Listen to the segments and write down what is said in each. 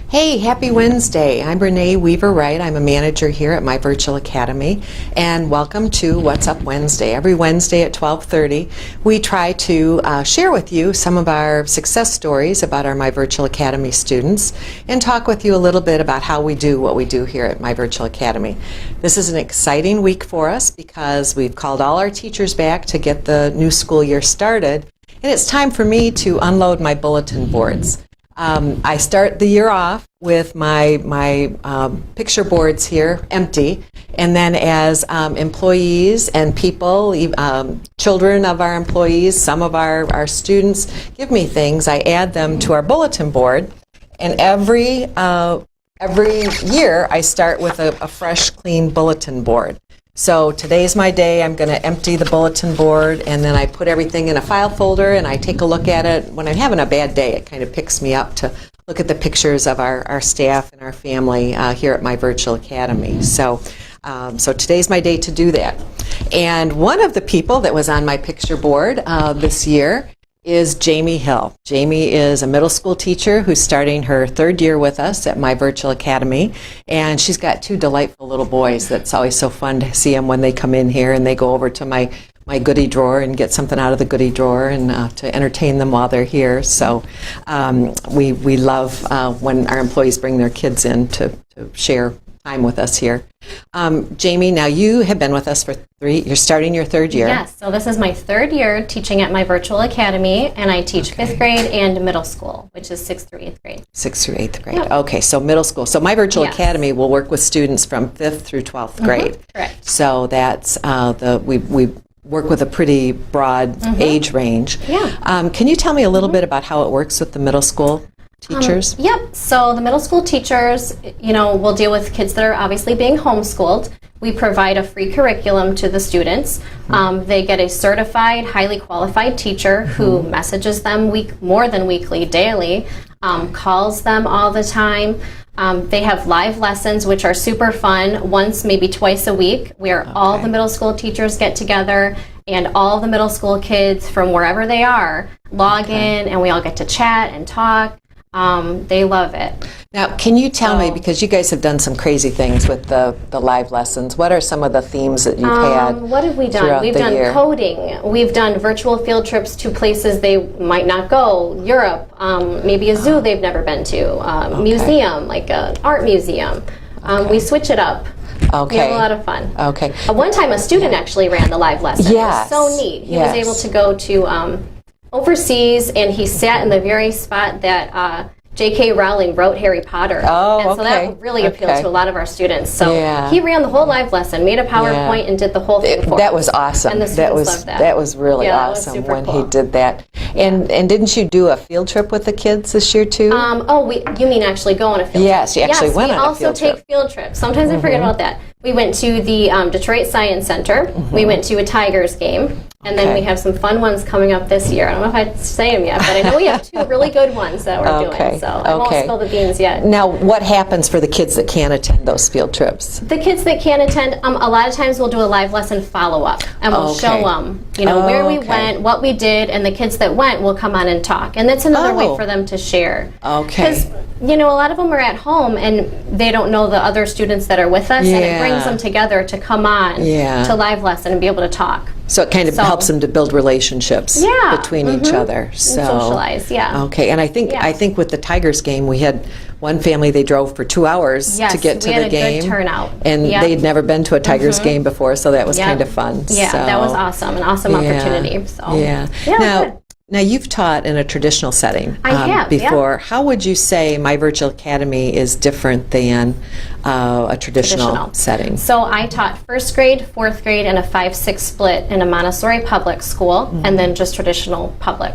Hey, happy Wednesday. I'm Renee Weaver-Wright. I'm a manager here at My Virtual Academy, and welcome to What's Up Wednesday. Every Wednesday at 12:30, we try to share with you some of our success stories about our My Virtual Academy students and talk with you a little bit about how we do what we do here at My Virtual Academy. This is an exciting week for us because we've called all our teachers back to get the new school year started, and it's time for me to unload my bulletin boards. I start the year off with my picture boards here empty, and then as employees and people, children of our employees, some of our students give me things, I add them to our bulletin board, and every year I start with a fresh, clean bulletin board. So today's my day. I'm going to empty the bulletin board, and then I put everything in a file folder and I take a look at it. When I'm having a bad day, it kind of picks me up to look at the pictures of our staff and our family here at My Virtual Academy. So today's my day to do that. And one of the people that was on my picture board this year is Jaime Hill. Jaime is a middle school teacher who's starting her third year with us at My Virtual Academy, and she's got two delightful little boys that's always so fun to see them when they come in here and they go over to my goodie drawer and get something out of the goodie drawer and to entertain them while they're here. So we love when our employees bring their kids in to share time with us here. Jaime, now you have been with us for you're starting your third year. Yes, so this is my third year teaching at My Virtual Academy, and I teach fifth grade and middle school, which is 6th through 8th grade. 6th through 8th grade. Yep. Okay, so middle school. So My Virtual Academy will work with students from 5th through 12th grade. Correct. So that's we work with a pretty broad age range. Yeah. Can you tell me a little bit about how it works with the middle school teachers? Yep. So the middle school teachers, will deal with kids that are obviously being homeschooled. We provide a free curriculum to the students. They get a certified, highly qualified teacher who messages them more than weekly, daily, calls them all the time. They have live lessons, which are super fun, once, maybe twice a week, where all the middle school teachers get together and all the middle school kids from wherever they are log in, and we all get to chat and talk. They love it. Now, can you tell me, because you guys have done some crazy things with the live lessons, what are some of the themes that you've had? What have we done? We've done coding. We've done virtual field trips to places they might not go, Europe, maybe a zoo they've never been to, museum, like an art museum. We switch it up. Okay. We have a lot of fun. Okay. One time a student actually ran the live lesson. Yes. It was so neat. He was able to go to overseas, and he sat in the very spot that J.K. Rowling wrote Harry Potter. And so that really appealed to a lot of our students. So he ran the whole live lesson, made a PowerPoint, and did the whole thing for us. That was awesome. And the students loved that. That was really awesome when he did that. And didn't you do a field trip with the kids this year too? You mean actually go on a field trip? Yes, you actually went on a field trip. We also take field trips. Sometimes I forget about that. We went to the Detroit Science Center. We went to a Tigers game. And then we have some fun ones coming up this year. I don't know if I'd say them yet, but I know we have two really good ones that we're doing. So I won't spill the beans yet. Now, what happens for the kids that can't attend those field trips? The kids that can't attend, a lot of times we'll do a live lesson follow-up. And we'll show them, where we went, what we did, and the kids that went will come on and talk. And that's another way for them to share. Because, a lot of them are at home and they don't know the other students that are with us. And it brings them together to come on to live lesson and be able to talk. So it kind of helps them to build relationships between each other. So and socialize, Okay, and I think with the Tigers game, we had one family, they drove for 2 hours to get to the game. Yes, we had a good turnout. And they'd never been to a Tigers game before, so that was kind of fun. Yeah, that was awesome, an awesome opportunity. So, Now, you've taught in a traditional setting before. How would you say My Virtual Academy is different than a traditional setting? So I taught 1st grade, 4th grade, and a 5-6 split in a Montessori public school, and then just traditional public.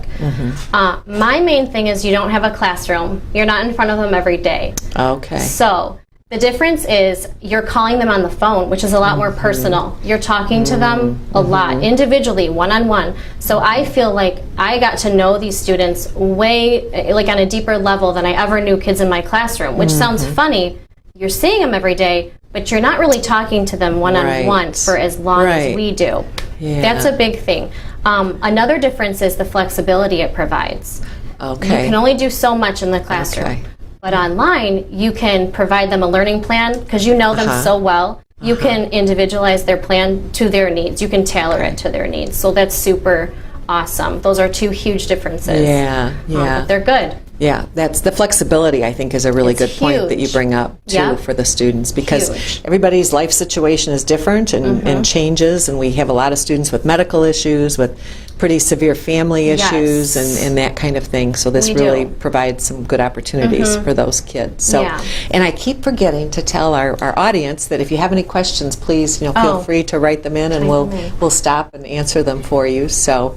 My main thing is you don't have a classroom. You're not in front of them every day. Okay. So the difference is you're calling them on the phone, which is a lot more personal. You're talking to them a lot, individually, one-on-one. So I feel like I got to know these students way, like on a deeper level than I ever knew kids in my classroom, which sounds funny. You're seeing them every day, but you're not really talking to them one-on-one for as long as we do. That's a big thing. Another difference is the flexibility it provides. Okay. You can only do so much in the classroom. Okay. But online, you can provide them a learning plan because you know them so well. You can individualize their plan to their needs. You can tailor it to their needs. So that's super awesome. Those are two huge differences. Yeah, yeah. But they're good. Yeah, that's the flexibility, I think, is a really good point that you huge. bring up, too, Yeah. for the students, because Huge. everybody's life situation is different and changes, and we have a lot of students with medical issues, with pretty severe family issues, and that kind of thing. So this We really do. provides some good opportunities for those kids. So, Yeah. and I keep forgetting to tell our audience that if you have any questions, please, feel Oh. free to write them in, and we'll stop and answer them for you. So,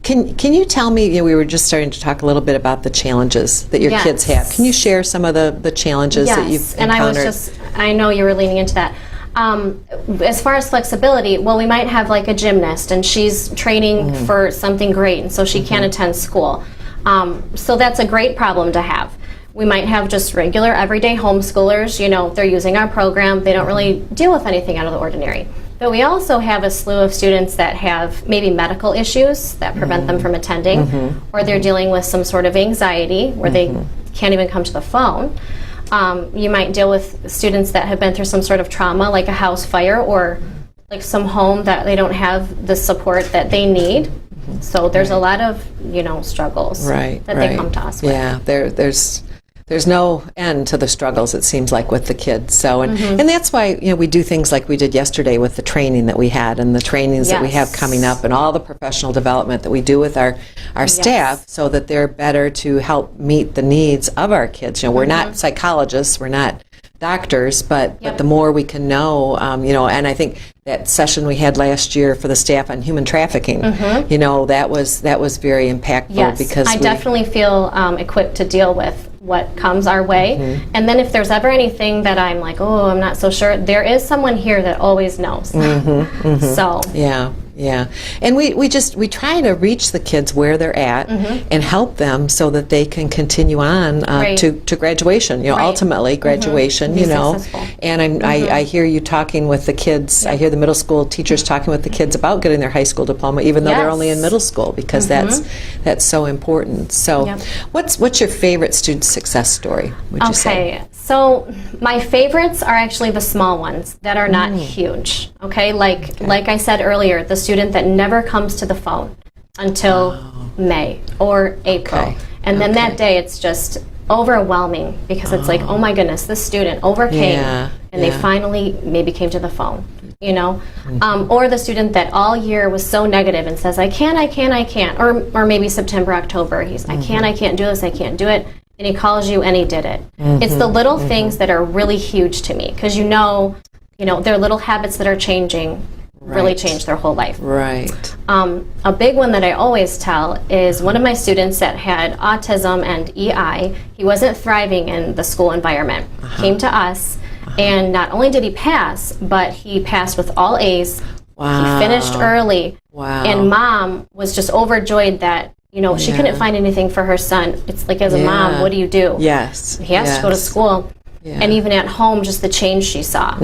can you tell me, we were just starting to talk a little bit about the challenges that your kids have. Can you share some of the challenges that you've encountered? I know you were leaning into that. As far as flexibility, well, we might have like a gymnast and she's training for something great, and so she can't attend school. So that's a great problem to have. We might have just regular everyday homeschoolers, they're using our program, they don't really deal with anything out of the ordinary. But we also have a slew of students that have maybe medical issues that prevent them from attending, or they're dealing with some sort of anxiety where they can't even come to the phone. You might deal with students that have been through some sort of trauma, like a house fire, or like some home that they don't have the support that they need. So there's a lot of, struggles that they come to us with. Yeah, there's no end to the struggles, it seems like, with the kids. So, and that's why, we do things like we did yesterday with the training that we had, and the trainings that we have coming up, and all the professional development that we do with our staff, so that they're better to help meet the needs of our kids. We're not psychologists, we're not doctors, but the more we can know, and I think that session we had last year for the staff on human trafficking, that was very impactful, because I definitely feel equipped to deal with what comes our way. And then if there's ever anything that I'm like, I'm not so sure, there is someone here that always knows. So yeah, and we try to reach the kids where they're at and help them so that they can continue on to graduation. Ultimately graduation. Be successful. And I hear you talking with the kids. I hear the middle school teachers talking with the kids about getting their high school diploma, even though they're only in middle school, because that's so important. So, what's your favorite student success story? Would you say? Okay, so my favorites are actually the small ones that are not huge. Okay, like I said earlier, the student that never comes to the phone until May or April, and then that day it's just overwhelming, because it's like, oh my goodness, this student overcame, and they finally maybe came to the phone. Or the student that all year was so negative and says, I can't, or maybe September, October, he's I can't do this, I can't do it. And he calls you and he did it. It's the little things that are really huge to me, because their little habits that are changing really change their whole life. Right. A big one that I always tell is one of my students that had autism and EI. He wasn't thriving in the school environment. Came to us, and not only did he pass, but he passed with all A's. Wow. He finished early. Wow. And mom was just overjoyed that she couldn't find anything for her son. It's like, as a mom, what do you do? Yes. He has to go to school. And even at home, just the change she saw.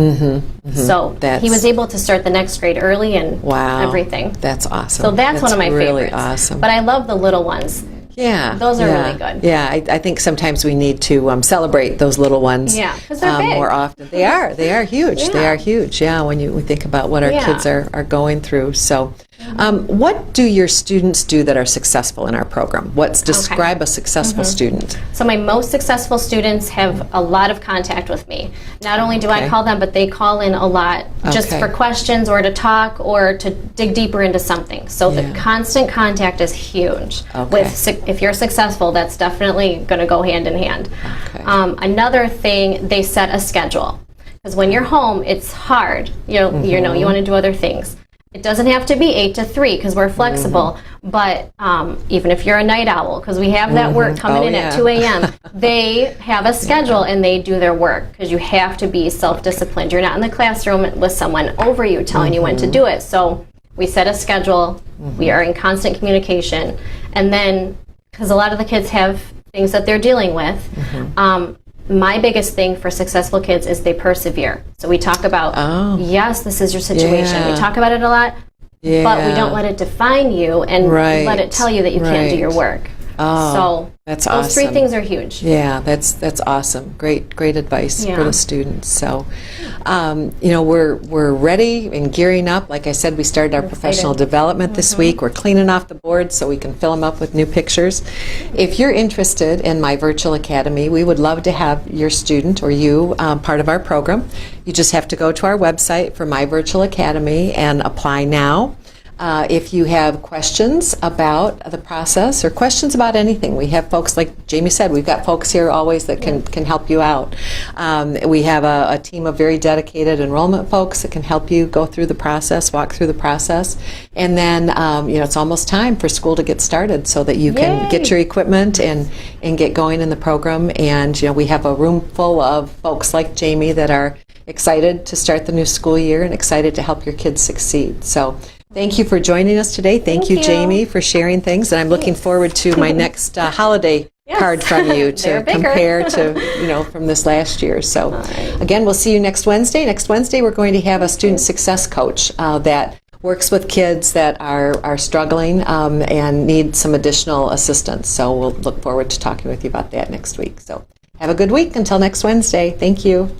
So he was able to start the next grade early and everything. That's awesome. So that's one of my really favorites. Awesome. But I love the little ones. Yeah. Those are really good. Yeah, I think sometimes we need to celebrate those little ones. Yeah, because they're big. More often. They are huge. Yeah. They are huge, when we think about what our kids are going through. So, what do your students do that are successful in our program? Describe a successful student? So my most successful students have a lot of contact with me. Not only do I call them, but they call in a lot just for questions or to talk or to dig deeper into something. So the constant contact is huge. If you're successful, that's definitely going to go hand in hand. Another thing, they set a schedule. Because when you're home, it's hard. You want to do other things. It doesn't have to be 8 to 3, because we're flexible, but even if you're a night owl, because we have that work coming in at 2 a.m., they have a schedule and they do their work, because you have to be self-disciplined. You're not in the classroom with someone over you telling you when to do it. So we set a schedule, we are in constant communication, and then, because a lot of the kids have things that they're dealing with, my biggest thing for successful kids is they persevere. So we talk about, yes, this is your situation. We talk about it a lot, but we don't let it define you and let it tell you that you can't do your work. Oh, So that's those three awesome. things are huge. Yeah, that's awesome. Great advice for Yeah. the students. So, we're ready and gearing up. Like I said, we started our professional development this week. We're cleaning off the boards so we can fill them up with new pictures. If you're interested in my virtual academy, we would love to have your student or you part of our program. You just have to go to our website for My Virtual Academy and apply now. If you have questions about the process or questions about anything, we have folks, like Jaime said, we've got folks here always that can help you out. We have a team of very dedicated enrollment folks that can help you go through the process, walk through the process. And then, it's almost time for school to get started so that you can get your equipment and get going in the program. And, we have a room full of folks like Jaime that are excited to start the new school year and excited to help your kids succeed. So thank you for joining us today. Thank you, Jaime, for sharing things. And I'm looking forward to my next holiday card from you to compare to, from this last year. So again, we'll see you next Wednesday. Next Wednesday, we're going to have a student success coach that works with kids that are struggling and need some additional assistance. So we'll look forward to talking with you about that next week. So have a good week until next Wednesday. Thank you.